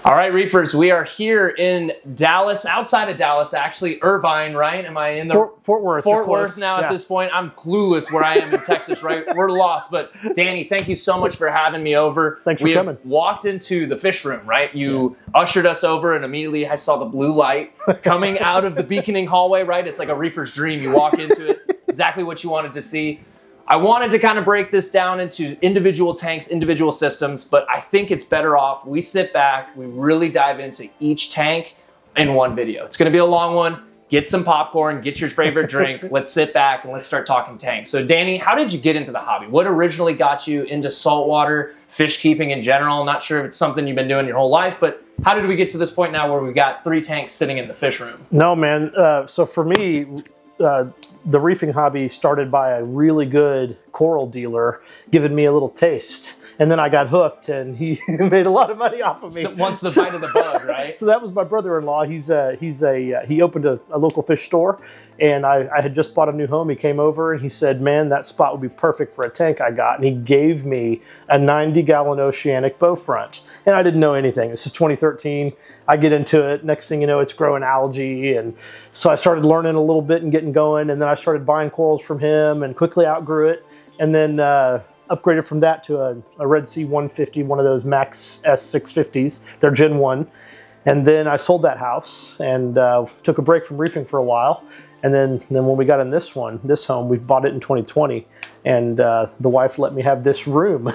All right, reefers, we are here in Dallas, outside of Dallas, actually, Irvine, right? Am I in the Fort Worth? Fort Worth now at this point? I'm clueless where I am in Texas, right? We're lost. But Danny, thank you so much for having me over. Thanks for coming. We walked into the fish room, right? You ushered us over, and immediately I saw the blue light coming out of the beaconing hallway, right? It's like a reefer's dream. You walk into it, exactly what you wanted to see. I wanted to kind of break this down into individual tanks, individual systems, but I think it's better off we sit back, we really dive into each tank in one video. It's going to be a long one. Get some popcorn, get your favorite drink. Let's sit back and let's start talking tanks. So Danny, how did you get into the hobby? What originally got you into saltwater, fish keeping in general? I'm not sure if it's something you've been doing your whole life, but how did we get to this point now where we've got 3 tanks sitting in the fish room? No, man. So for me, the reefing hobby started by a really good coral dealer giving me a little taste. And then I got hooked, and he made a lot of money off of me. So once the bite of the bug, right? So that was my brother-in-law. He opened a local fish store, and I had just bought a new home. He came over and he said, "Man, that spot would be perfect for a tank I got." And he gave me a 90-gallon oceanic bow front, and I didn't know anything. This is 2013. I get into it. Next thing you know, it's growing algae, and so I started learning a little bit and getting going. And then I started buying corals from him, and quickly outgrew it. And then upgraded from that to a Red Sea 150, one of those Max S650s. They're Gen 1. And then I sold that house and took a break from reefing for a while. And then when we got in this home, we bought it in 2020. And the wife let me have this room.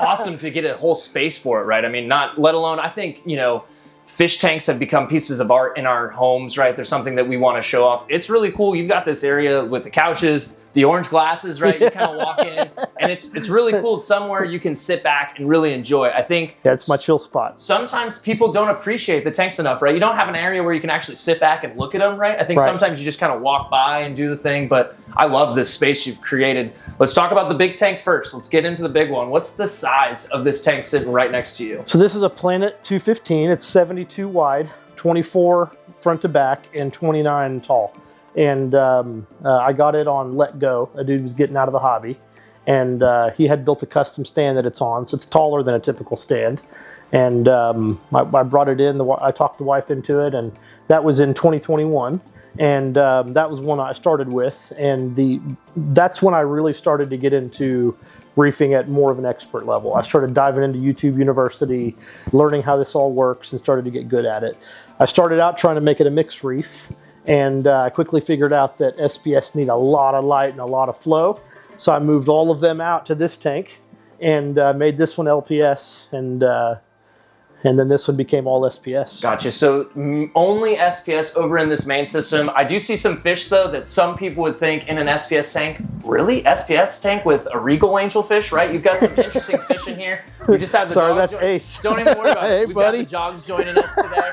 Awesome to get a whole space for it, right? I mean, let alone, I think, you know, fish tanks have become pieces of art in our homes, right? There's something that we want to show off. It's really cool. You've got this area with the couches, the orange glasses, right? You kind of walk in, and it's really cool. It's somewhere you can sit back and really enjoy. I think it's my chill spot. Sometimes people don't appreciate the tanks enough, right? You don't have an area where you can actually sit back and look at them, right? I think sometimes you just kind of walk by and do the thing, but I love this space you've created. Let's talk about the big tank first. Let's get into the big one. What's the size of this tank sitting right next to you? So this is a Planet 215. It's 72 wide, 24 front to back, and 29 tall. And I got it on Let Go. A dude was getting out of the hobby, and he had built a custom stand that it's on, so it's taller than a typical stand. And I brought it in. I talked the wife into it, and that was in 2021. And that was one I started with, and that's when I really started to get into reefing at more of an expert level. I started diving into YouTube University, learning how this all works, and started to get good at it. I started out trying to make it a mixed reef, and I quickly figured out that SPS need a lot of light and a lot of flow, so I moved all of them out to this tank and made this one LPS, and then this one became all SPS. Gotcha. So only SPS over in this main system. I do see some fish, though, that some people would think in an SPS tank. Really? SPS tank with a regal angelfish, right? You've got some interesting fish in here. We just have the Sorry, that's Ace. Don't even worry about it. Hey, We've buddy. got the jogs joining us today.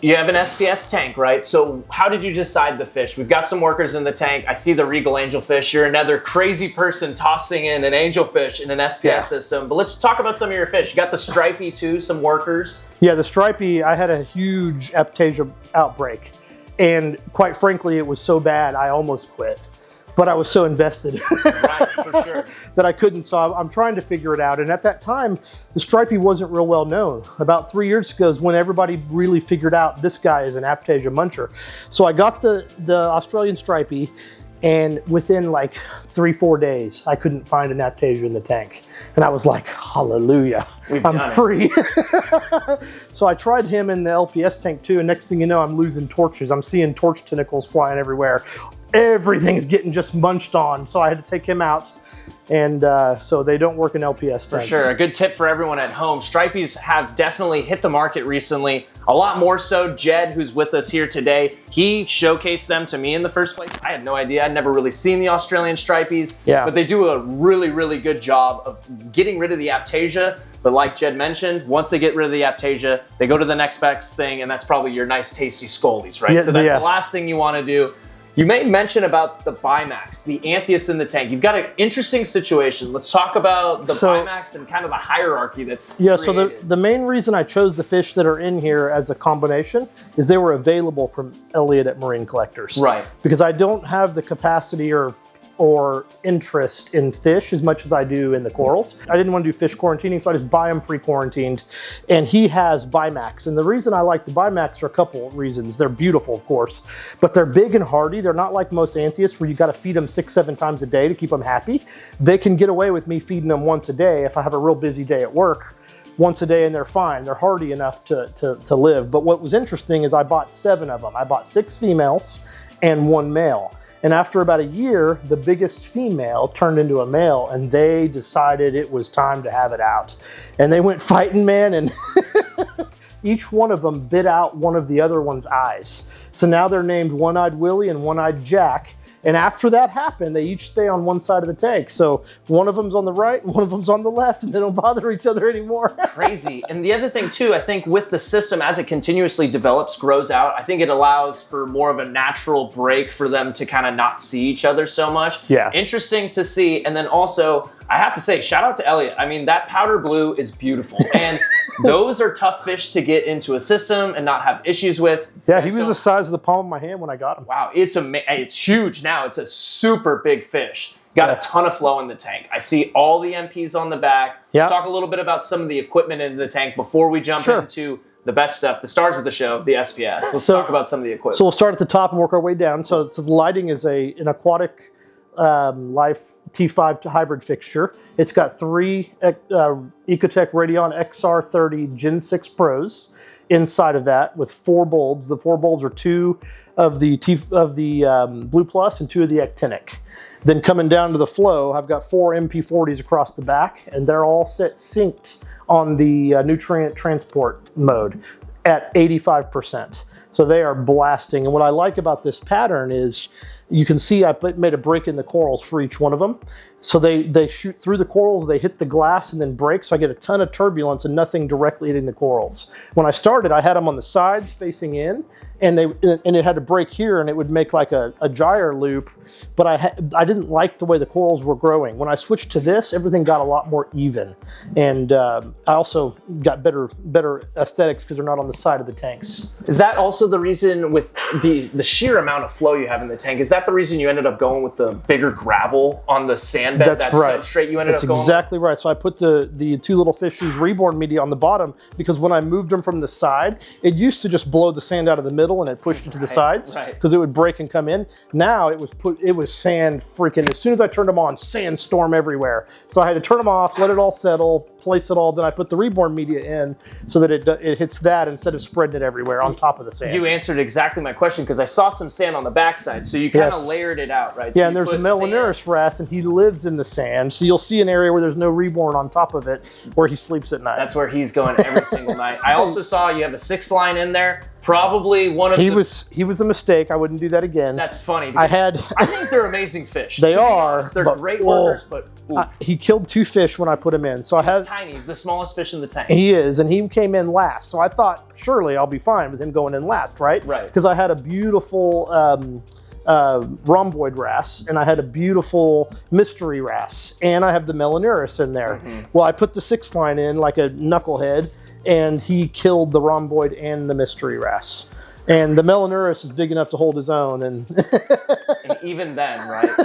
You have an SPS tank, right? So how did you decide the fish? We've got some workers in the tank. I see the regal angelfish. You're another crazy person tossing in an angelfish in an SPS system. But let's talk about some of your fish. You got the stripey, too, some workers. Yeah, the stripey, I had a huge aptasia outbreak. And quite frankly, it was so bad, I almost quit. But I was so invested Right, for sure. that I couldn't. So I'm trying to figure it out. And at that time, the stripey wasn't real well known. About 3 years ago is when everybody really figured out this guy is an aptasia muncher. So I got the Australian stripey, and within like 3-4 days, I couldn't find an aptasia in the tank. And I was like, hallelujah, I'm free. So I tried him in the LPS tank too, and next thing you know, I'm losing torches. I'm seeing torch tentacles flying everywhere. Everything's getting just munched on, so I had to take him out. And so they don't work in LPS tanks. For sure. A good tip for everyone at home. Stripies have definitely hit the market recently. A lot more so. Jed, who's with us here today, he showcased them to me in the first place. I had no idea. I'd never really seen the Australian Stripies. Yeah. But they do a really, really good job of getting rid of the aptasia. But like Jed mentioned, once they get rid of the aptasia, they go to the next best thing, and that's probably your nice, tasty scoldies, right? Yeah, so that's the last thing you want to do. You made mention about the Bimax, the Anthias in the tank. You've got an interesting situation. Let's talk about the Bimax and kind of the hierarchy that's created. So the main reason I chose the fish that are in here as a combination is they were available from Elliott at Marine Collectors. Right. Because I don't have the capacity or or interest in fish as much as I do in the corals. I didn't want to do fish quarantining, so I just buy them pre-quarantined. And he has Bimax. And the reason I like the Bimax are a couple of reasons. They're beautiful, of course, but they're big and hardy. They're not like most Anthias where you got to feed them 6-7 times a day to keep them happy. They can get away with me feeding them once a day if I have a real busy day at work. Once a day and they're fine. They're hardy enough to live. But what was interesting is I bought 7 of them. I bought 6 females and 1 male. And after about a year, the biggest female turned into a male and they decided it was time to have it out. And they went fighting, man, and each one of them bit out one of the other one's eyes. So now they're named One-Eyed Willie and One-Eyed Jack. And after that happened, they each stay on one side of the tank. So one of them's on the right and one of them's on the left, and they don't bother each other anymore. Crazy. And the other thing too, I think with the system, as it continuously develops, grows out, I think it allows for more of a natural break for them to kind of not see each other so much. Yeah. Interesting to see. And then also, I have to say, shout out to Elliot. I mean, that powder blue is beautiful. And those are tough fish to get into a system and not have issues with. Yeah, he was the size of the palm of my hand when I got him. Wow, it's huge now. It's a super big fish. Got a ton of flow in the tank. I see all the MPs on the back. Yeah. Let's talk a little bit about some of the equipment in the tank before we jump into the best stuff, the stars of the show, the SPS. Let's talk about some of the equipment. So we'll start at the top and work our way down. So the lighting is an aquatic Life T5 hybrid fixture. It's got 3 Ecotech Radeon XR30 Gen 6 Pros inside of that with 4 bulbs. The 4 bulbs are 2 of the Blue Plus and 2 of the Actinic. Then coming down to the flow, I've got 4 MP40s across the back, and they're all synced on the nutrient transport mode at 85%. So they are blasting. And what I like about this pattern is you can see I made a break in the corals for each one of them. So they shoot through the corals, they hit the glass and then break. So I get a ton of turbulence and nothing directly hitting the corals. When I started, I had them on the sides facing in, and it had to break here and it would make like a gyre loop. But I didn't like the way the corals were growing. When I switched to this, everything got a lot more even. And I also got better aesthetics because they're not on the side of the tanks. Is that also the reason with the sheer amount of flow you have in the tank? Is that the reason you ended up going with the bigger gravel on the sand bed? That's right. Substrate you ended up going exactly with? Right. So I put the 2 little fishies reborn media on the bottom because when I moved them from the side, it used to just blow the sand out of the middle and it pushed it to the sides because it would break and come in. Now it was sand freaking, as soon as I turned them on, sandstorm everywhere. So I had to turn them off, let it all settle, place it all, then I put the reborn media in so that it hits that instead of spreading it everywhere on top of the sand. You answered exactly my question because I saw some sand on the backside, so you kind of layered it out, right? So yeah, and there's a Melanurus wrasse, and he lives in the sand, so you'll see an area where there's no reborn on top of it where he sleeps at night. That's where he's going every single night. I also saw you have a 6 line in there. Probably one of he was a mistake. I wouldn't do that again. That's funny. I think they're amazing fish. They are. They're great workers, but he killed 2 fish when I put him in. So he's tiny. He's the smallest fish in the tank. He is, and he came in last. So I thought surely I'll be fine with him going in last, right? Right. Because I had a beautiful rhomboid wrasse, and I had a beautiful mystery wrasse, and I have the Melanurus in there. Well, I put the 6 line in like a knucklehead, and he killed the rhomboid and the mystery wrasse. And the Melanurus is big enough to hold his own. And even then, right?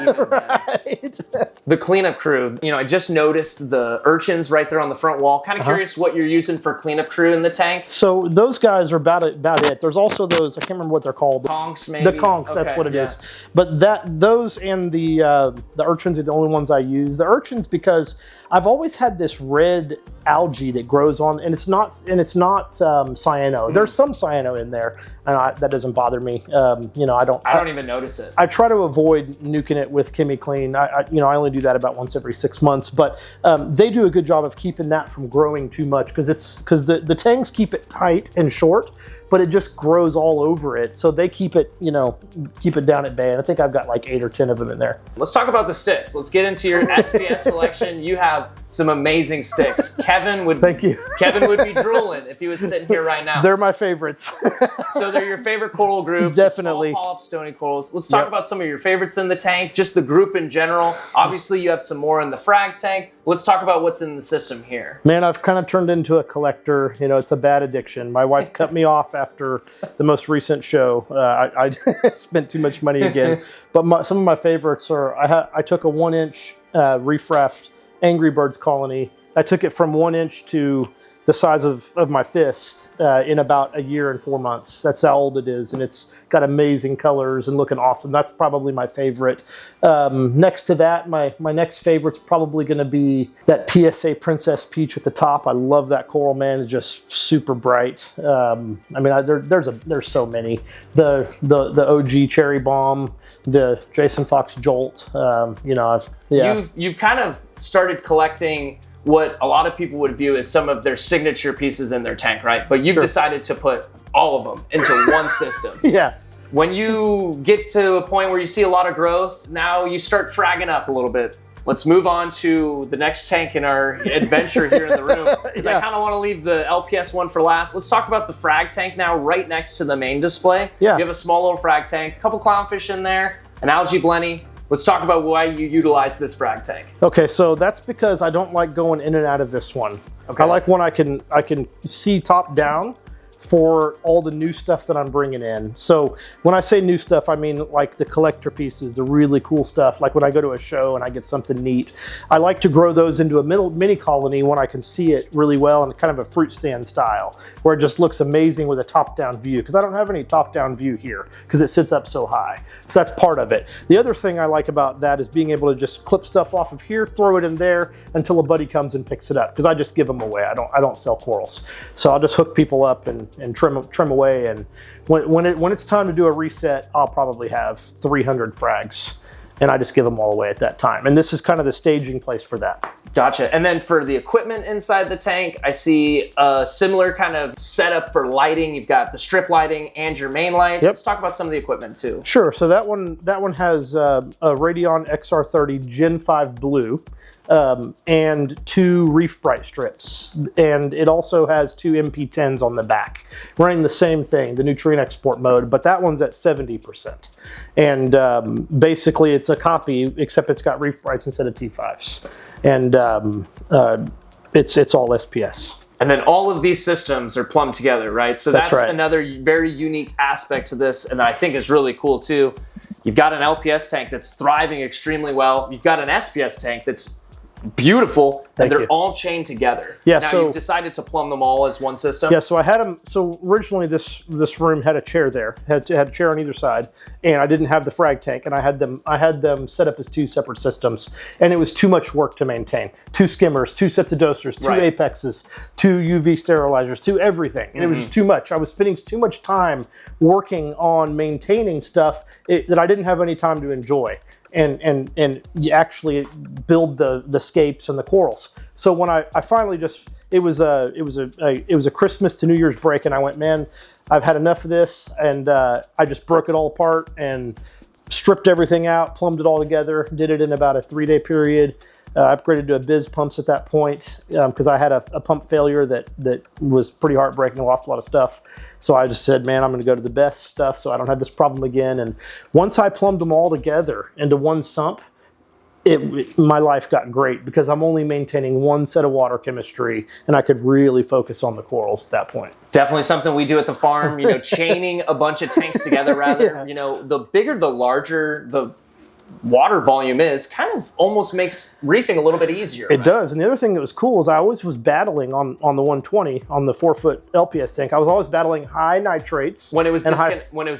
The cleanup crew, I just noticed the urchins right there on the front wall. Kind of curious what you're using for cleanup crew in the tank. So those guys are about it. There's also those, I can't remember what they're called. Conchs, maybe? The conchs, that's what it is. But those and the urchins are the only ones I use. The urchins, because I've always had this red algae that grows on, and it's not cyano. There's some cyano in there, and that doesn't bother me. I don't even notice it. I try to avoid nuking it with ChemiClean. I only do that about once every 6 months, but they do a good job of keeping that from growing too much because the tanks keep it tight and short, but it just grows all over it. So they keep it down at bay. And I think I've got like 8 or 10 of them in there. Let's talk about the sticks. Let's get into your SPS selection. You have some amazing sticks. Thank you. Kevin would be drooling if he was sitting here right now. They're my favorites. So they're your favorite coral group. Definitely. Small polyp stony corals. Let's talk about some of your favorites in the tank, just the group in general. Obviously, you have some more in the frag tank. Let's talk about what's in the system here. Man, I've kind of turned into a collector. You know, it's a bad addiction. My wife cut me off after the most recent show. I spent too much money again. But some of my favorites are, I took a 1-inch Reef Raft Angry Birds colony. I took it from 1 inch to the size of my fist in about a year and 4 months. That's how old it is, and it's got amazing colors and looking awesome. That's probably my favorite. Next to that, my next favorite's probably going to be that TSA Princess Peach at the top. I love that coral, man. It's just super bright. I mean, there's so many. The OG Cherry Bomb, the Jason Fox Jolt. You know, You've kind of started collecting what a lot of people would view as some of their signature pieces in their tank, right? But you've decided to put all of them into one system. Yeah. When you get to a point where you see a lot of growth, now you start fragging up a little bit. Let's move on to the next tank in our adventure here in the room, because I kind of want to leave the LPS one for last. Let's talk about the frag tank now, right next to the main display. Yeah. You have a small little frag tank, a couple clownfish in there, an algae blenny. Let's talk about why you utilize this frag tank. Okay, so that's because I don't like going in and out of this one. Okay. I like when I can see top down for all the new stuff that I'm bringing in. So when I say new stuff, I mean like the collector pieces, the really cool stuff. Like when I go to a show and I get something neat, I like to grow those into a mini colony when I can see it really well in kind of a fruit stand style, where it just looks amazing with a top-down view, because I don't have any top-down view here because it sits up so high. So that's part of it. The other thing I like about that is being able to just clip stuff off of here, throw it in there until a buddy comes and picks it up, because I just give them away. I don't sell corals. So I'll just hook people up and trim away, and when it's time to do a reset, I'll probably have 300 frags, and I just give them all away at that time. And this is kind of the staging place for that. Gotcha. And then for the equipment inside the tank, I see a similar kind of setup for lighting. You've got the strip lighting and your main light. Yep. Let's talk about some of the equipment too. Sure. So that one has a Radion XR30 Gen 5 blue. And 2 Reef Bright strips, and it also has 2 MP10s on the back, running the same thing, the nutrient export mode, but that one's at 70%. And basically it's a copy, except it's got Reef Brights instead of T5s, and it's all SPS. And then all of these systems are plumbed together, right? So that's right. Another very unique aspect to this, and I think is really cool too. You've got an LPS tank that's thriving extremely well. You've got an SPS tank that's beautiful, and they're all chained together. Yeah, now so you've decided to plumb them all as one system. Yeah, so I had them. So originally, this room had a chair there, had a chair on either side, and I didn't have the frag tank, and I had them set up as 2 separate systems, and it was too much work to maintain. 2 skimmers, 2 sets of dosers, 2 apexes, 2 UV sterilizers, 2 everything, and it was just too much. I was spending too much time working on maintaining stuff that I didn't have any time to enjoy. And you actually build the scapes and the corals. So when I finally it was a Christmas to New Year's break, and I went, man, I've had enough of this, and I just broke it all apart and stripped everything out, plumbed it all together, did it in about a 3-day period. Upgraded to a Biz pumps at that point because I had a pump failure that was pretty heartbreaking. I lost a lot of stuff. So I just said, man, I'm going to go to the best stuff so I don't have this problem again. And once I plumbed them all together into one sump, my life got great because I'm only maintaining one set of water chemistry, and I could really focus on the corals at that point. Definitely something we do at the farm, chaining a bunch of tanks together rather. Yeah. The bigger, the larger the water volume is, kind of almost makes reefing a little bit easier. It does. And the other thing that was cool is I always was battling on the 120, on the 4-foot LPS tank. I was always battling high nitrates. When it was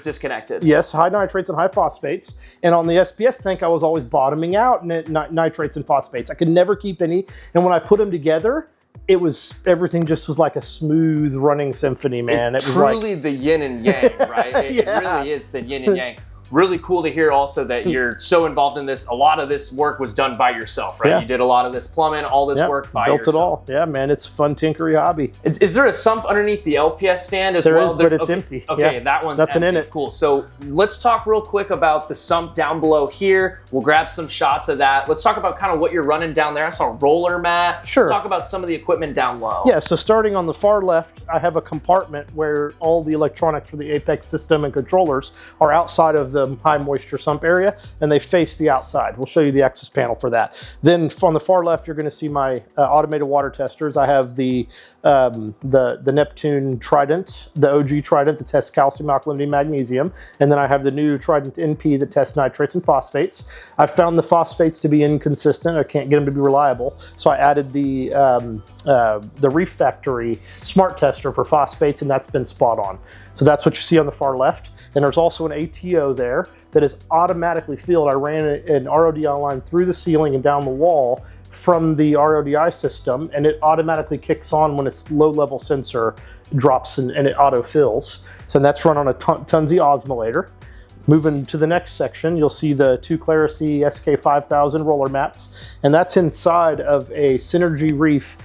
disconnected. Yes, high nitrates and high phosphates. And on the SPS tank, I was always bottoming out nitrates and phosphates. I could never keep any. And when I put them together, everything just was like a smooth running symphony, man. It was truly like the yin and yang, right? It really is the yin and yang. Really cool to hear also that you're so involved in this. A lot of this work was done by yourself, right? Yeah. You did a lot of this plumbing, all this work by yourself. Built it all. Yeah, man, it's a fun tinkery hobby. Is there a sump underneath the LPS stand as well? There is, but it's empty. Okay, that one's nothing empty. in it. Cool. So let's talk real quick about the sump down below here. We'll grab some shots of that. Let's talk about kind of what you're running down there. I saw a roller mat. Sure. Let's talk about some of the equipment down low. Yeah, so starting on the far left, I have a compartment where all the electronics for the Apex system and controllers are outside of the high moisture sump area, and they face the outside. We'll show you the access panel for that. Then on the far left, you're going to see my automated water testers. I have the Neptune Trident, the OG Trident that tests calcium, alkalinity, magnesium, and then I have the new Trident NP that tests nitrates and phosphates. I found the phosphates to be inconsistent. I can't get them to be reliable, so I added the Reef Factory Smart Tester for phosphates, and that's been spot on. So that's what you see on the far left. And there's also an ATO there that is automatically filled. I ran an RODI line through the ceiling and down the wall from the RODI system, and it automatically kicks on when a low-level sensor drops and it auto-fills. So that's run on a Tunzi osmolator. Moving to the next section, you'll see the two Clarity SK5000 roller mats, and that's inside of a Synergy Reef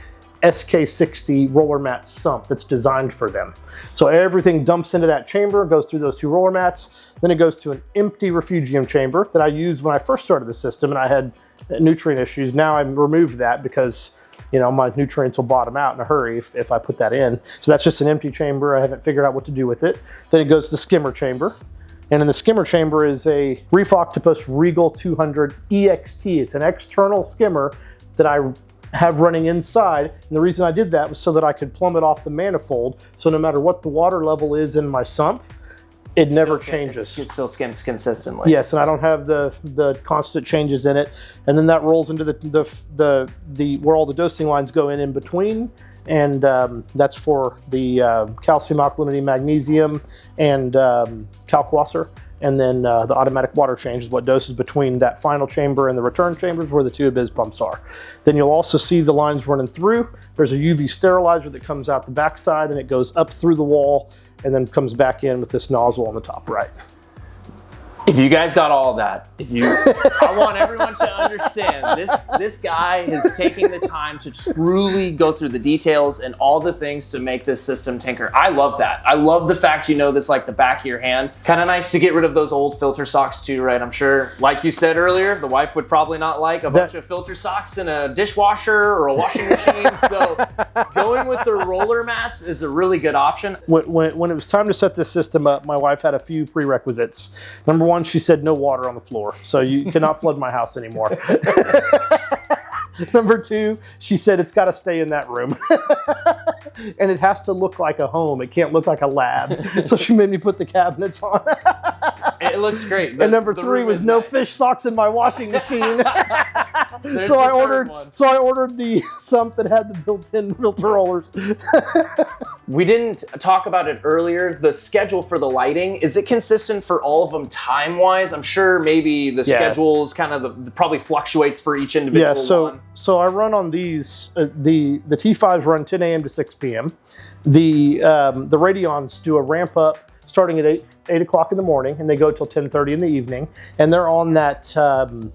SK60 roller mat sump that's designed for them. So everything dumps into that chamber, goes through those two roller mats, then it goes to an empty refugium chamber that I used when I first started the system and I had nutrient issues. Now I've removed that because, you know, my nutrients will bottom out in a hurry if I put that in. So that's just an empty chamber. I haven't figured out what to do with it. Then it goes to the skimmer chamber. And in the skimmer chamber is a Reef Octopus Regal 200 EXT. It's an external skimmer that I have running inside, and the reason I did that was so that I could plumb it off the manifold, so no matter what the water level is in my sump, it never changes. It still skims consistently. Yes, and I don't have the constant changes in it. And then that rolls into the where all the dosing lines go in between, and that's for the calcium, alkalinity, magnesium, and Kalkwasser. And then the automatic water change is what doses between that final chamber and the return chambers where the two Abyss pumps are. Then you'll also see the lines running through. There's a UV sterilizer that comes out the backside and it goes up through the wall and then comes back in with this nozzle on the top right. If you guys got all of that, I want everyone to understand this guy is taking the time to truly go through the details and all the things to make this system tinker. I love that. I love the fact you know this like the back of your hand. Kind of nice to get rid of those old filter socks too, right? I'm sure, like you said earlier, the wife would probably not like a bunch of filter socks in a dishwasher or a washing machine. So going with the roller mats is a really good option. When it was time to set this system up, my wife had a few prerequisites. Number one, she said no water on the floor, so you cannot flood my house anymore. Number two, she said it's got to stay in that room. And it has to look like a home. It can't look like a lab. So she made me put the cabinets on. It looks great. And number three was no fish socks in my washing machine. So I ordered the sump that had the built-in filter rollers. We didn't talk about it earlier. The schedule for the lighting, is it consistent for all of them time-wise? I'm sure maybe the schedules kind of probably fluctuates for each individual one. So I run on these, the T5s run 10 a.m. to 6 p.m. The Radions do a ramp up starting at 8 o'clock in the morning, and they go till 10:30 in the evening. And they're on that standard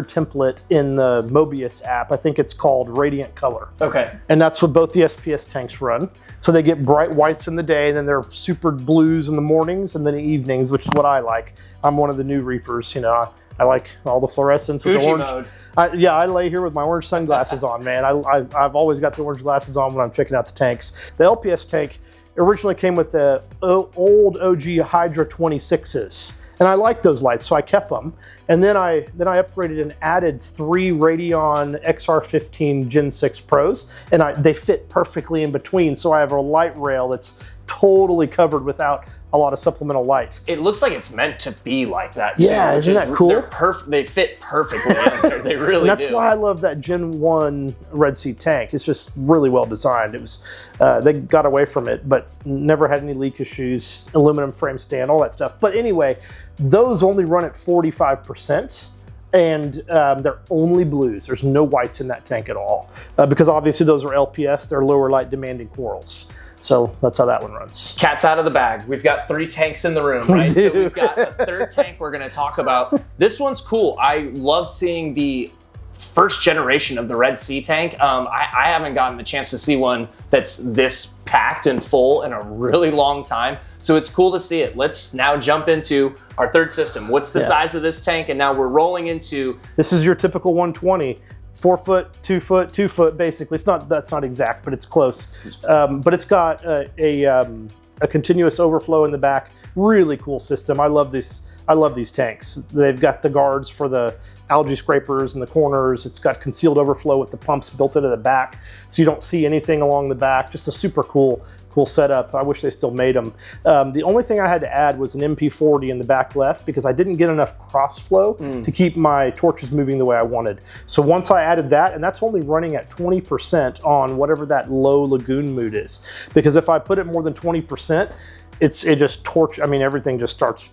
template in the Mobius app. I think it's called Radiant Color. Okay. And that's what both the SPS tanks run. So they get bright whites in the day, and then they're super blues in the mornings, and then the evenings, which is what I like. I'm one of the new reefers, you know. I like all the fluorescence with the orange. Mode. I lay here with my orange sunglasses on, man. I've always got the orange glasses on when I'm checking out the tanks. The LPS tank originally came with the old OG Hydra 26s. And I like those lights, so I kept them. And then I upgraded and added 3 Radion XR15 Gen 6 Pros, and they fit perfectly in between. So I have a light rail that's totally covered without a lot of supplemental light. It looks like it's meant to be like that too. Yeah, isn't that cool? They fit perfectly in there. They really do. That's why I love that Gen 1 Red Sea tank. It's just really well designed. It was they got away from it, but never had any leak issues, aluminum frame stand, all that stuff. But anyway, those only run at 45%. And they're only blues. There's no whites in that tank at all. Because obviously those are LPS, they're lower light demanding corals. So that's how that one runs. Cat's out of the bag. We've got 3 tanks in the room, right? So we've got a third tank we're gonna talk about. This one's cool. I love seeing the first generation of the Red Sea tank. I haven't gotten the chance to see one that's this packed and full in a really long time. So it's cool to see it. Let's now jump into our third system. What's the size of this tank? And now we're rolling into... This is your typical 120. 4 foot, 2 foot, 2 foot, basically. That's not exact, but it's close. But it's got a continuous overflow in the back really cool system. I love these tanks. They've got the guards for the algae scrapers in the corners. It's got concealed overflow with the pumps built into the back, so you don't see anything along the back. Just a super cool setup. I wish they still made them. The only thing I had to add was an MP40 in the back left because I didn't get enough cross flow to keep my torches moving the way I wanted. So once I added that, and that's only running at 20% on whatever that low lagoon mood is, because if I put it more than 20%, it just everything just starts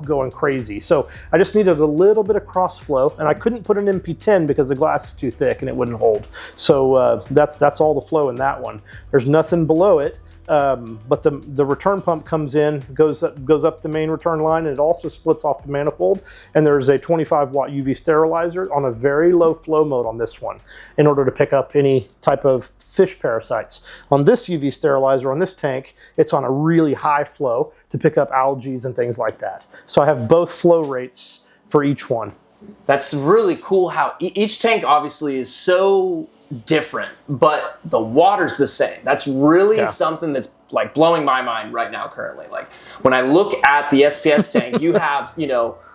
going crazy. So I just needed a little bit of cross flow, and I couldn't put an MP10 because the glass is too thick and it wouldn't hold. So that's all the flow in that one. There's nothing below it. But the return pump comes in, goes up the main return line, and it also splits off the manifold. And there's a 25 watt UV sterilizer on a very low flow mode on this one in order to pick up any type of fish parasites. On this UV sterilizer on this tank, it's on a really high flow to pick up algae and things like that. So I have both flow rates for each one. That's really cool how each tank obviously is so different, but the water's the same. That's really something that's like blowing my mind right now currently. Like when I look at the SPS tank, you have,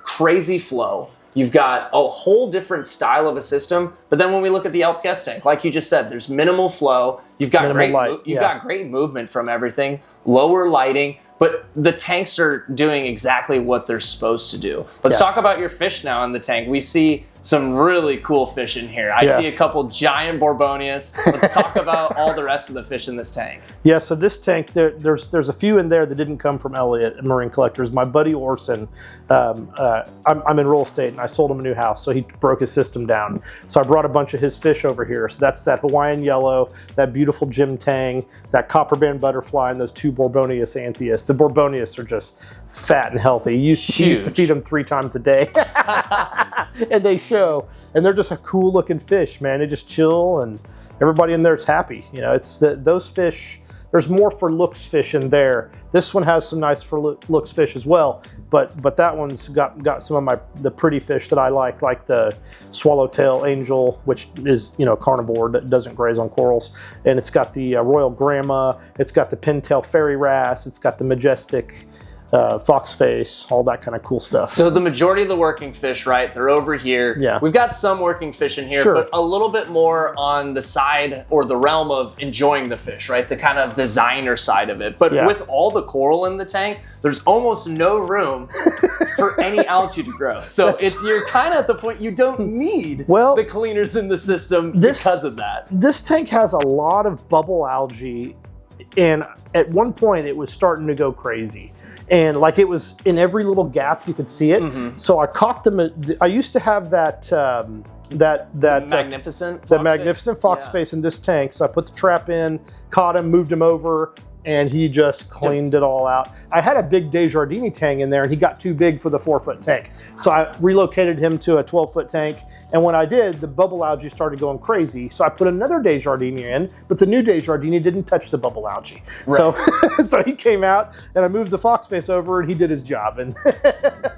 crazy flow. You've got a whole different style of a system. But then when we look at the LPS tank, like you just said, there's minimal flow. You've got got great movement from everything, lower lighting, but the tanks are doing exactly what they're supposed to do. Let's talk about your fish now in the tank. We see some really cool fish in here. I see a couple giant Borbonius. Let's talk about all the rest of the fish in this tank. Yeah, so this tank, there's a few in there that didn't come from Elliott at Marine Collectors. My buddy Orson, I'm in real estate, and I sold him a new house, so he broke his system down. So I brought a bunch of his fish over here. So that's that Hawaiian yellow, that beautiful Jim Tang, that copper band butterfly, and those two Borbonius anthias. The Borbonius are just fat and healthy. He used to feed them 3 times a day. And they show, and they're just a cool looking fish, man. They just chill, and everybody in there is happy. It's those fish. There's more for looks fish in there. This one has some nice for looks fish as well, but that one's got some of the pretty fish that I like the swallowtail angel, which is carnivore that doesn't graze on corals, and it's got the royal grandma, it's got the pintail fairy wrasse, it's got the majestic fox face, all that kind of cool stuff. So the majority of the working fish, right, they're over here. Yeah. We've got some working fish in here, but a little bit more on the side or the realm of enjoying the fish, right? The kind of designer side of it. But with all the coral in the tank, there's almost no room for any algae to grow. So you're kind of at the point you don't need the cleaners in the system because of that. This tank has a lot of bubble algae, and at one point it was starting to go crazy. And like it was in every little gap you could see it. So I caught them. I used to have that magnificent fox face in this tank. So I put the trap in, caught him, moved him over, and he just cleaned it all out. I had a big Desjardins tank in there, and he got too big for the 4-foot tank. So I relocated him to a 12-foot tank, and when I did, the bubble algae started going crazy. So I put another Desjardins in, but the new Desjardins didn't touch the bubble algae. Right. So he came out, and I moved the fox face over, and he did his job. And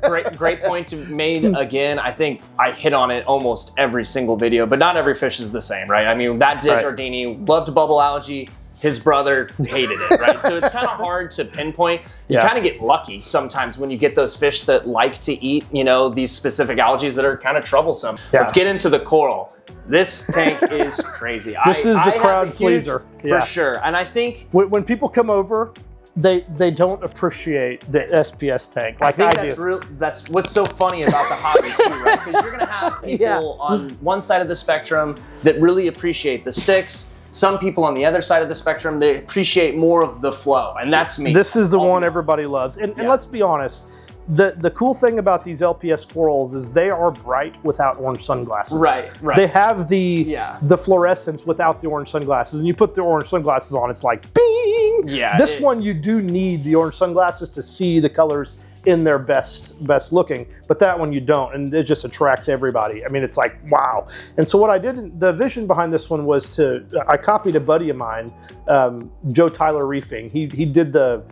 great point made again. I think I hit on it almost every single video, but not every fish is the same, right? I mean, that Desjardins loved bubble algae. His brother hated it, right? So it's kind of hard to pinpoint. You kind of get lucky sometimes when you get those fish that like to eat, these specific algae that are kind of troublesome. Let's get into the coral. This tank is crazy. This is the crowd pleaser. For sure. And I think when people come over, they don't appreciate the SPS tank like I do. That's what's so funny about the hobby too, right? Because you're going to have people on one side of the spectrum that really appreciate the sticks. Some people on the other side of the spectrum, they appreciate more of the flow, and that's me. This is the one everybody loves. And let's be honest, the cool thing about these LPS corals is they are bright without orange sunglasses. Right. They have the fluorescence without the orange sunglasses, and you put the orange sunglasses on, it's like bing! This one, you do need the orange sunglasses to see the colors in their best looking, but that one you don't, and it just attracts everybody. I mean, it's like, wow. And so what I did, the vision behind this one was I copied a buddy of mine, Joe Tyler Reefing. He did the,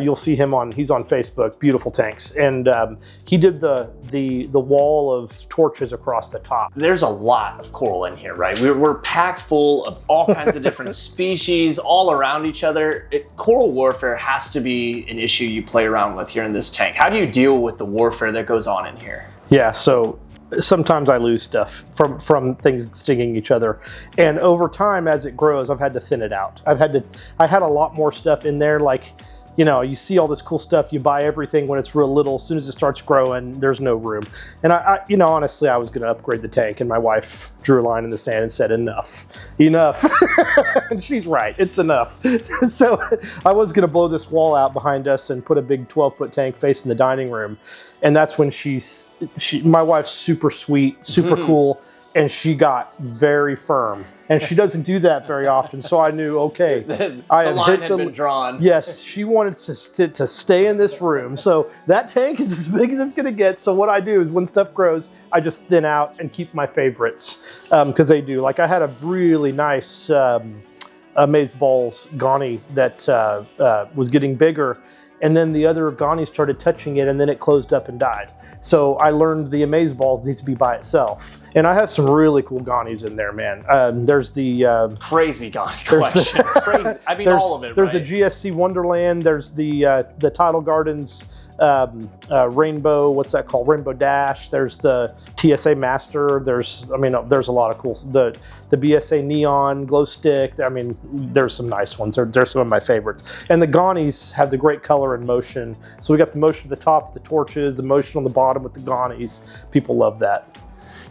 you'll see him he's on Facebook, Beautiful Tanks. And he did the wall of torches across the top. There's a lot of coral in here, right? We're packed full of all kinds of different species all around each other. Coral warfare has to be an issue you play around with here in this tank. How do you deal with the warfare that goes on in here? Yeah, so sometimes I lose stuff from things stinging each other, and over time as it grows, I've had to thin it out. I had a lot more stuff in there, like, you know, you see all this cool stuff, you buy everything when it's real little. As soon as it starts growing, there's no room. And I you know, honestly, I was going to upgrade the tank, and my wife drew a line in the sand and said, enough. And she's right, it's enough. So I was going to blow this wall out behind us and put a big 12-foot tank facing the dining room. And that's when my wife's super sweet, super cool, and she got very firm. And she doesn't do that very often, so I knew, okay, the line had been drawn. Yes, she wanted to stay in this room. So that tank is as big as it's going to get. So what I do is when stuff grows, I just thin out and keep my favorites, because they do. Like I had a really nice Amazeballs Ghani that was getting bigger, and then the other Ghani started touching it, and then it closed up and died. So I learned the Amazeballs needs to be by itself. And I have some really cool Ghanies in there, man. There's the crazy Ghani collection. Crazy. I mean, all of it. There's right? the GSC Wonderland. There's the Tidal Gardens Rainbow. What's that called? Rainbow Dash. There's the TSA Master. There's a lot of cool. The BSA Neon Glow Stick. I mean, there's some nice ones. They're some of my favorites. And the Ghanies have the great color and motion. So we got the motion at the top with the torches, the motion on the bottom with the Ghanies. People love that.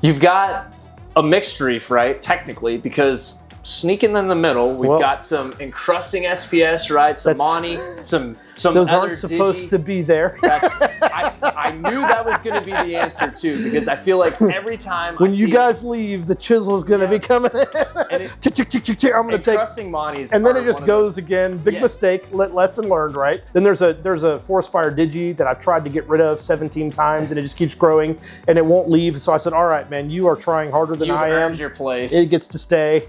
You've got a mixed reef, right? Technically, because sneaking in the middle, we've got some encrusting SPS, right? Some Monty, some those other aren't supposed to be there. I knew that was going to be the answer too, because I feel like every time when you guys leave, the chisel is going to be coming in. And I'm going to take encrusting Monties, and then it just goes again. Big mistake. Lesson learned, right? Then there's a forest fire digi that I've tried to get rid of 17 times, and it just keeps growing and it won't leave. So I said, all right, man, you are trying harder than I am. You've earned your place. It gets to stay.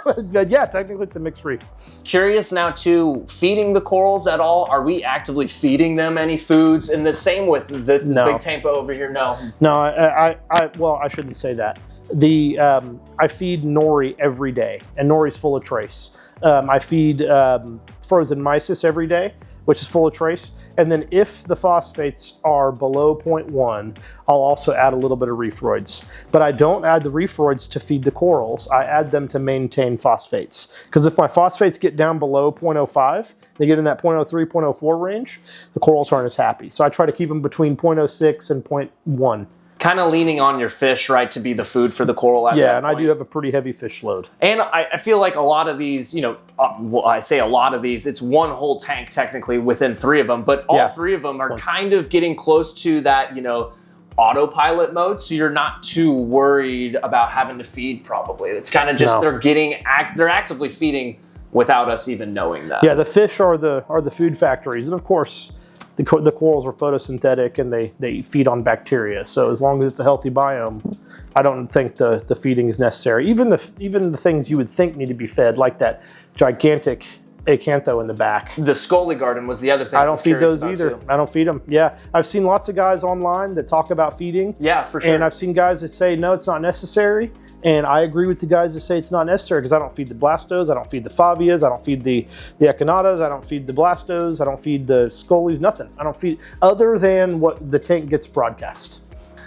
But yeah, technically it's a mixed reef. Curious now too, feeding the corals at all? Are we actively feeding them any foods? And the same with the big Tampa over here? No. No, well, I shouldn't say that. I feed nori every day, and nori's full of trace. I feed frozen mysis every day, which is full of trace. And then if the phosphates are below 0.1, I'll also add a little bit of reefroids. But I don't add the reefroids to feed the corals. I add them to maintain phosphates. Because if my phosphates get down below 0.05, they get in that 0.03, 0.04 range, the corals aren't as happy. So I try to keep them between 0.06 and 0.1. Kind of leaning on your fish, right, to be the food for the coral at that Yeah, and point. I do have a pretty heavy fish load. And I feel like a lot of these, you know, well, I say a lot of these, it's one whole tank technically within 3 of them, but all 3 of them are kind of getting close to that, you know, autopilot mode, so you're not too worried about having to feed probably. It's kind of just they're actively feeding without us even knowing that. Yeah, the fish are the food factories, and of course, the corals are photosynthetic and they feed on bacteria. So as long as it's a healthy biome, I don't think the feeding is necessary. Even the things you would think need to be fed, like that gigantic acantho in the back. The Scully garden was the other thing. I don't feed those either. I don't feed them. Yeah, I've seen lots of guys online that talk about feeding. Yeah, for sure. And I've seen guys that say, no, it's not necessary. And I agree with the guys that say it's not necessary, because I don't feed the blastos, I don't feed the favias, I don't feed the echinatas, I don't feed the blastos, I don't feed the scullies, nothing. I don't feed, other than what the tank gets broadcast.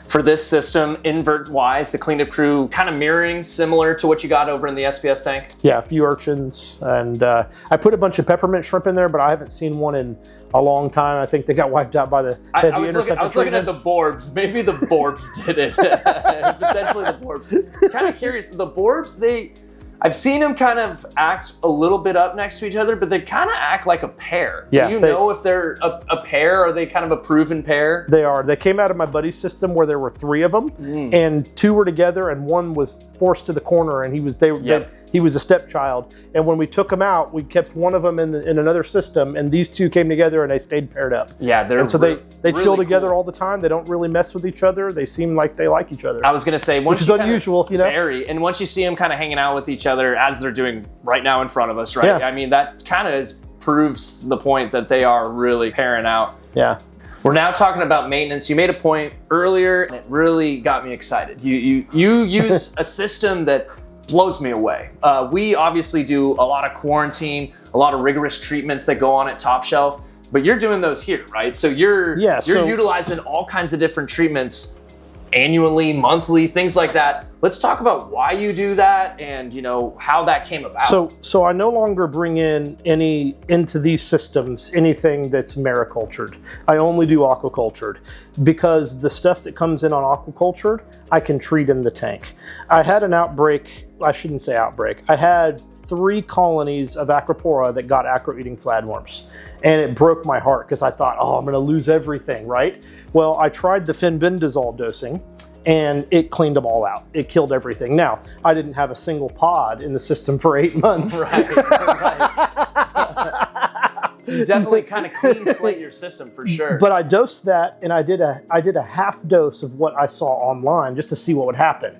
For this system, invert-wise, the cleanup crew kind of mirroring similar to what you got over in the SPS tank? Yeah, a few urchins, and I put a bunch of peppermint shrimp in there, but I haven't seen one in a long time. I think they got wiped out by the heavy interceptor. I was looking at the borbs. Maybe the borbs did it. Potentially the borbs. Kind of curious. The borbs, I've seen them kind of act a little bit up next to each other, but they kind of act like a pair. Yeah, do you know if they're a pair? Are they kind of a proven pair? They are. They came out of my buddy's system where there were 3 of them, and 2 were together, and one was forced to the corner, and he he was a stepchild. And when we took him out, we kept one of them in another system, and these two came together and they stayed paired up. Yeah, they're and so they really chill together cool all the time. They don't really mess with each other. They seem like they like each other. I was gonna say, once which is you unusual, you know. Very, and once you see them kind of hanging out with each other as they're doing right now in front of us, right? Yeah. I mean, that kind of proves the point that they are really pairing out. Yeah. We're now talking about maintenance. You made a point earlier, and it really got me excited. You use a system that blows me away. We obviously do a lot of quarantine, a lot of rigorous treatments that go on at Top Shelf, but you're doing those here, right? So you're utilizing all kinds of different treatments annually, monthly, things like that. Let's talk about why you do that and, you know, how that came about. So I no longer bring in into these systems anything that's maricultured. I only do aquacultured, because the stuff that comes in on aquacultured, I can treat in the tank. I had an outbreak, I shouldn't say outbreak, I had 3 colonies of Acropora that got acro-eating flatworms. And it broke my heart because I thought, oh, I'm gonna lose everything, right? Well, I tried the fenbendazole dosing and it cleaned them all out. It killed everything. Now, I didn't have a single pod in the system for 8 months. Right. You definitely kind of clean slate your system for sure. But I dosed that, and I did a half dose of what I saw online just to see what would happen.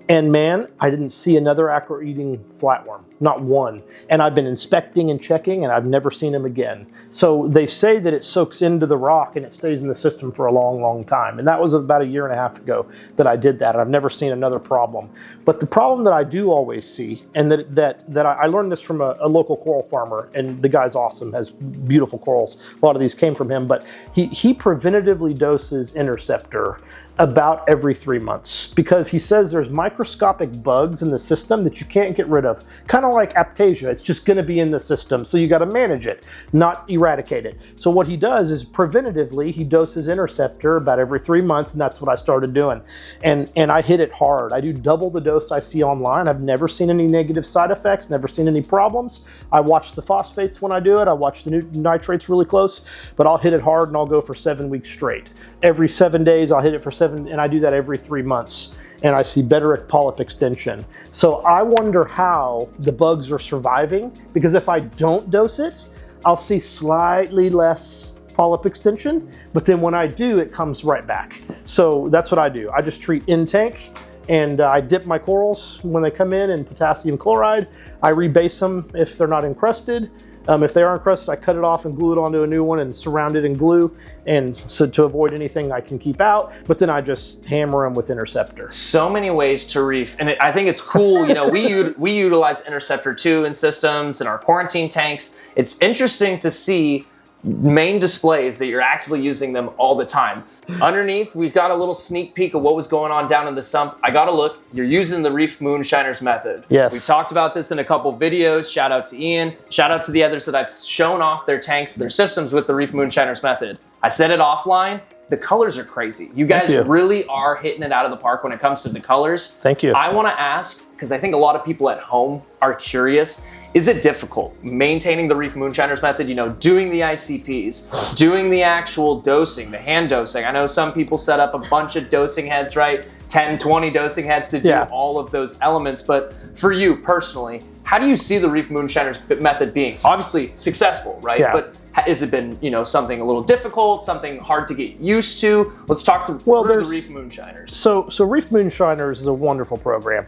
And man, I didn't see another acro-eating flatworm, not one. And I've been inspecting and checking, and I've never seen them again. So they say that it soaks into the rock and it stays in the system for a long, long time. And that was about 1.5 years ago that I did that. And I've never seen another problem. But the problem that I do always see, and that I learned this from a local coral farmer, and the guy's awesome, has beautiful corals. A lot of these came from him, but he preventatively doses Interceptor about every 3 months, because he says there's microscopic bugs in the system that you can't get rid of. Kind of like Aptasia, it's just gonna be in the system, so you gotta manage it, not eradicate it. So what he does is preventatively, he doses Interceptor about every 3 months, and that's what I started doing. And I hit it hard. I do double the dose I see online. I've never seen any negative side effects, never seen any problems. I watch the phosphates when I do it. I watch the nitrates really close, but I'll hit it hard and I'll go for 7 weeks straight. Every 7 days, I'll hit it for 7, and I do that every 3 months. And I see better polyp extension. So I wonder how the bugs are surviving, because if I don't dose it, I'll see slightly less polyp extension, but then when I do, it comes right back. So that's what I do. I just treat in tank, and I dip my corals when they come in potassium chloride. I rebase them if they're not encrusted. If they are encrusted, I cut it off and glue it onto a new one and surround it in glue, and so to avoid anything I can keep out, but then I just hammer them with Interceptor. So many ways to reef, and I think it's cool. You know, we utilize Interceptor too in systems, in our quarantine tanks. It's interesting to see main displays that you're actively using them all the time. Underneath, we've got a little sneak peek of what was going on down in the sump. I gotta look, you're using the Reef Moonshiners method. Yes. We've talked about this in a couple videos. Shout out to Ian. Shout out to the others that I've shown off their tanks, their systems with the Reef Moonshiners method. I said it offline. The colors are crazy. You guys really are hitting it out of the park when it comes to the colors. Thank you. I wanna ask, because I think a lot of people at home are curious, is it difficult maintaining the Reef Moonshiners method, you know, doing the ICPs, doing the actual dosing, the hand dosing? I know some people set up a bunch of dosing heads, right? 10, 20 dosing heads to do all of those elements. But for you personally, how do you see the Reef Moonshiners method being? Obviously successful, right? Yeah. But has it been, you know, something a little difficult, something hard to get used to? Let's talk through the Reef Moonshiners. So Reef Moonshiners is a wonderful program.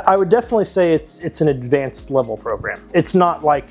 I would definitely say it's an advanced level program. It's not like,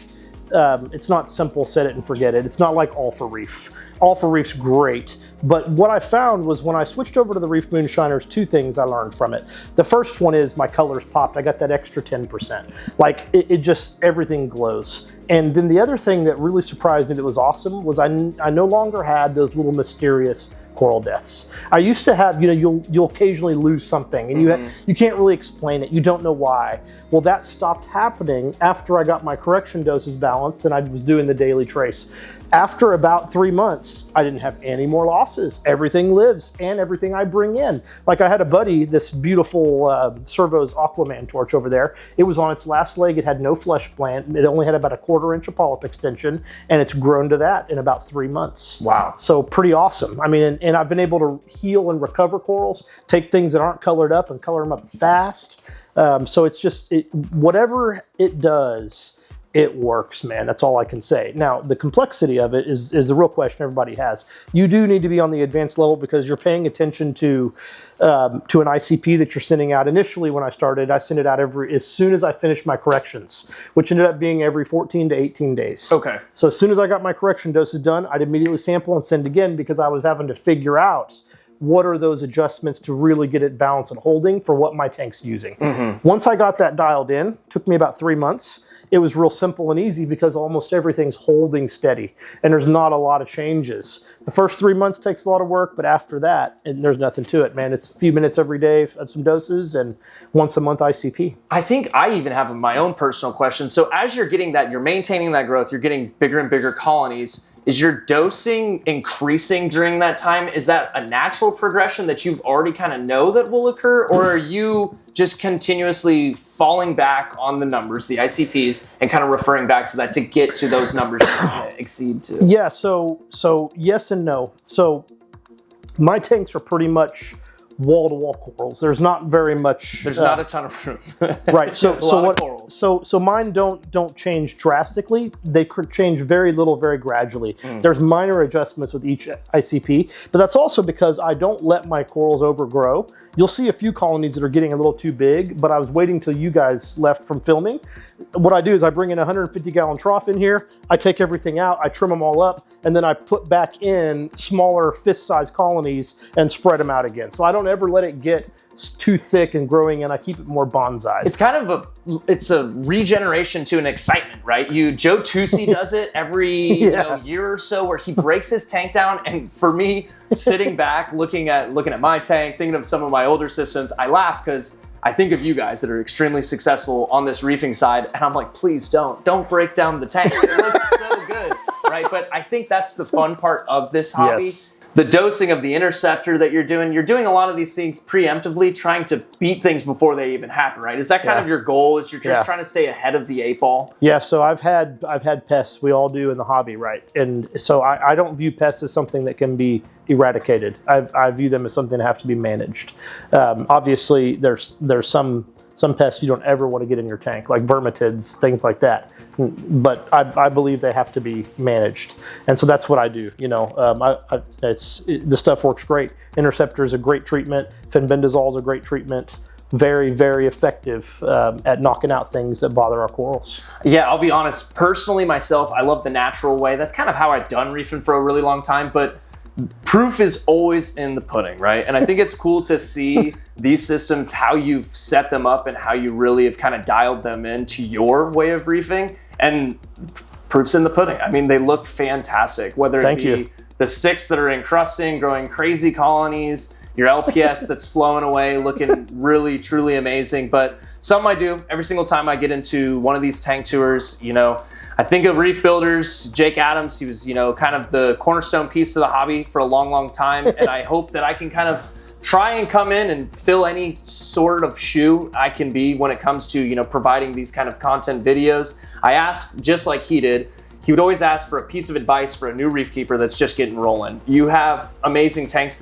it's not simple, set it and forget it. It's not like All for Reef. All for Reef's great, but what I found was when I switched over to the Reef Moonshiners, 2 things I learned from it. The first one is my colors popped. I got that extra 10%. Like it just, everything glows. And then the other thing that really surprised me that was awesome was I no longer had those little mysterious coral deaths. I used to have, you know, you'll occasionally lose something and you can't really explain it. You don't know why. Well, that stopped happening after I got my correction doses balanced and I was doing the daily trace. After about 3 months, I didn't have any more losses. Everything lives and everything I bring in. Like I had a buddy, this beautiful Servo's Aquaman torch over there. It was on its last leg. It had no flesh plant. It only had about 1/4 inch of polyp extension, and it's grown to that in about 3 months. Wow. So pretty awesome. I mean, and I've been able to heal and recover corals, take things that aren't colored up and color them up fast. So it's just, whatever it does, it works, man. That's all I can say. Now, the complexity of it is the real question everybody has. You do need to be on the advanced level because you're paying attention to an ICP that you're sending out. Initially, when I started, I sent it out as soon as I finished my corrections, which ended up being every 14 to 18 days. Okay. So as soon as I got my correction doses done, I'd immediately sample and send again because I was having to figure out what are those adjustments to really get it balanced and holding for what my tank's using. Once I got that dialed in, took me about 3 months. It was real simple and easy because almost everything's holding steady and there's not a lot of changes. The first 3 months takes a lot of work, but after that, there's nothing to it, man. It's a few minutes every day of some doses and once a month ICP. I think I even have my own personal question. So as you're getting that, you're maintaining that growth, you're getting bigger and bigger colonies. Is your dosing increasing during that time? Is that a natural progression that you've already kind of know that will occur? Or are you just continuously falling back on the numbers, the ICPs, and kind of referring back to that to get to those numbers that exceed to? Yeah, so yes and no. So my tanks are pretty much wall-to-wall corals. There's not very much. There's not a ton of room. Right. So of corals. So mine don't change drastically. They change very little, very gradually. There's minor adjustments with each ICP, but that's also because I don't let my corals overgrow. You'll see a few colonies that are getting a little too big, but I was waiting till you guys left from filming. What I do is I bring in a 150-gallon trough in here. I take everything out, I trim them all up, and then I put back in smaller fist-sized colonies and spread them out again. So I don't ever let it get too thick and growing, and I keep it more bonsai. It's kind of a regeneration to an excitement, right? Joe Tusi does it every year or so where he breaks his tank down. And for me, sitting back, looking at my tank, thinking of some of my older systems, I laugh because I think of you guys that are extremely successful on this reefing side, and I'm like, please don't break down the tank. It looks so good, right? But I think that's the fun part of this hobby. Yes. The dosing of the interceptor that you're doing a lot of these things preemptively, trying to beat things before they even happen, right? Is that kind of your goal? Is you're just trying to stay ahead of the 8-ball? Yeah, so I've had pests. We all do in the hobby, right? And so I don't view pests as something that can be eradicated. I view them as something that have to be managed. Obviously, there's some pests you don't ever want to get in your tank, like vermitids, things like that. But I believe they have to be managed, and so that's what I do. The stuff works great. Interceptor is a great treatment. Fenbendazole is a great treatment. Very, very effective at knocking out things that bother our corals. Yeah, I'll be honest. Personally, myself, I love the natural way. That's kind of how I've done reefing for a really long time, but proof is always in the pudding, right? And I think it's cool to see these systems, how you've set them up and how you really have kind of dialed them into your way of reefing. And proof's in the pudding. I mean, they look fantastic, whether it be the sticks that are encrusting, growing crazy colonies, your LPS that's flowing away, looking really, truly amazing. But something I do every single time I get into one of these tank tours, I think of Reef Builders, Jake Adams. He was, kind of the cornerstone piece of the hobby for a long, long time. And I hope that I can kind of try and come in and fill any sort of shoe I can be when it comes to, providing these kind of content videos. I ask, just like he did, he would always ask for a piece of advice for a new reef keeper that's just getting rolling. You have amazing tanks.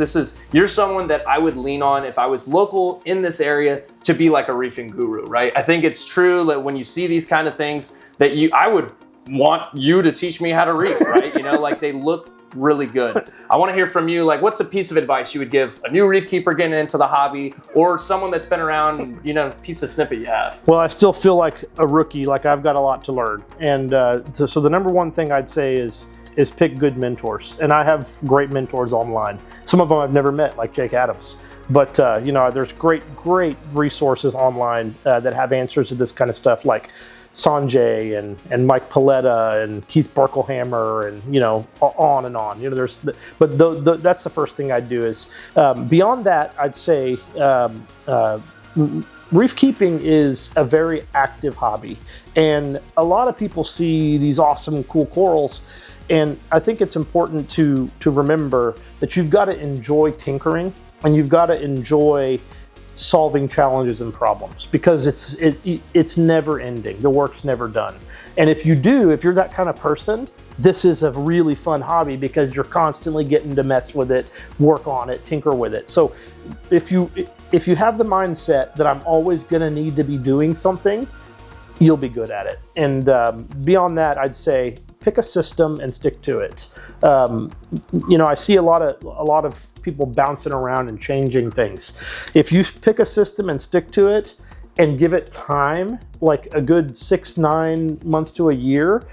You're someone that I would lean on if I was local in this area to be like a reefing guru, right? I think it's true that when you see these kind of things that I would want you to teach me how to reef, right? Like they look really good. I want to hear from you, like what's a piece of advice you would give a new reef keeper getting into the hobby, or someone that's been around, piece of snippet you have? Well, I still feel like a rookie, like I've got a lot to learn. And so the number one thing I'd say is pick good mentors. And I have great mentors online. Some of them I've never met, like Jake Adams. But, there's great resources online that have answers to this kind of stuff, like Sanjay and Mike Paletta and Keith Barklehammer and on and on. That's the first thing I'd do is beyond that, I'd say reef keeping is a very active hobby, and a lot of people see these awesome, cool corals. And I think it's important to remember that you've got to enjoy tinkering and you've got to enjoy solving challenges and problems, because it's never ending. The work's never done. And if you're that kind of person, this is a really fun hobby because you're constantly getting to mess with it, work on it, tinker with it. So if you have the mindset that I'm always going to need to be doing something, you'll be good at it. And beyond that, I'd say pick a system and stick to it. You know, I see a lot of people bouncing around and changing things. If you pick a system and stick to it and give it time, like a good 6-9 months to a year,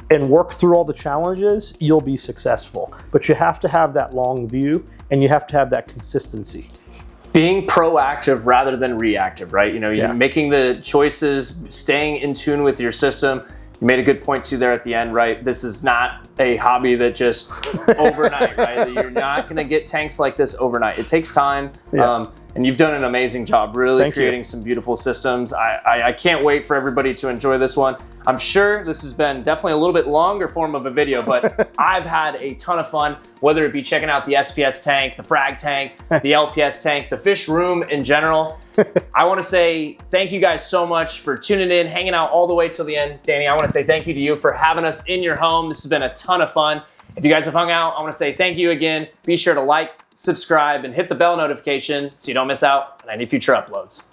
and work through all the challenges, you'll be successful. But you have to have that long view, and you have to have that consistency. Being proactive rather than reactive, right? You know, you're making the choices, staying in tune with your system. You made a good point too there at the end, right? This is not a hobby that just overnight, right? You're not gonna get tanks like this overnight. It takes time, and you've done an amazing job really creating some beautiful systems. I can't wait for everybody to enjoy this one. I'm sure this has been definitely a little bit longer form of a video, but I've had a ton of fun, whether it be checking out the SPS tank, the frag tank, the LPS tank, the fish room in general. I want to say thank you guys so much for tuning in, hanging out all the way till the end. Danny, I want to say thank you to you for having us in your home. This has been a ton of fun. If you guys have hung out, I want to say thank you again. Be sure to like, subscribe, and hit the bell notification so you don't miss out on any future uploads.